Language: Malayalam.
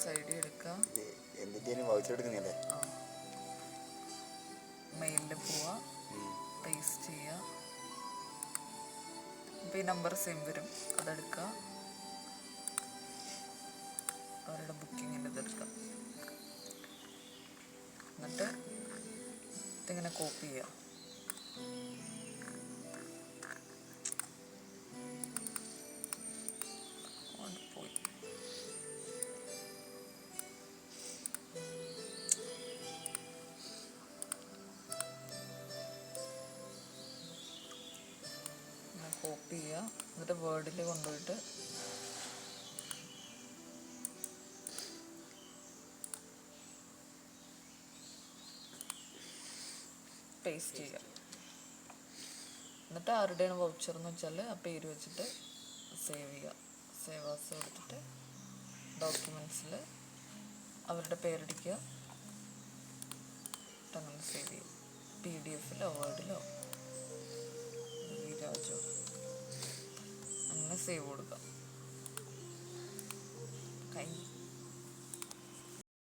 ഇൻവോയ്സ് ഐ ഡി എടുക്കുക. മെയിലിൽ പോവുക, പേസ്റ്റ് ചെയ്യുക. ഇപ്പോൾ ഈ നമ്പർ സെയിം വരും, അതെടുക്കുക. അവരുടെ ബുക്കിങ്ങിൻ്റെ ഇതെടുക്കുക. എന്നിട്ട് ഇതിങ്ങനെ കോപ്പി ചെയ്യുക. പോയി കോപ്പി ചെയ്യുക. എന്നിട്ട് വേർഡിൽ കൊണ്ടുപോയിട്ട് പേസ്റ്റ് ചെയ്യുക. എന്നിട്ട് ആരുടെയാണ് വൗച്ചർ എന്ന് വെച്ചാൽ ആ പേര് വെച്ചിട്ട് സേവ് ചെയ്യുക. സേവ് ആസ് കൊടുത്തിട്ട് ഡോക്യുമെൻറ്റ്സിൽ അവരുടെ പേരടിക്കുക. അങ്ങനെ സേവ് ചെയ്യും. PDF-ലോ വേർഡിലോ രാജോ അങ്ങനെ സേവ് കൊടുക്കുക. കഴിഞ്ഞു.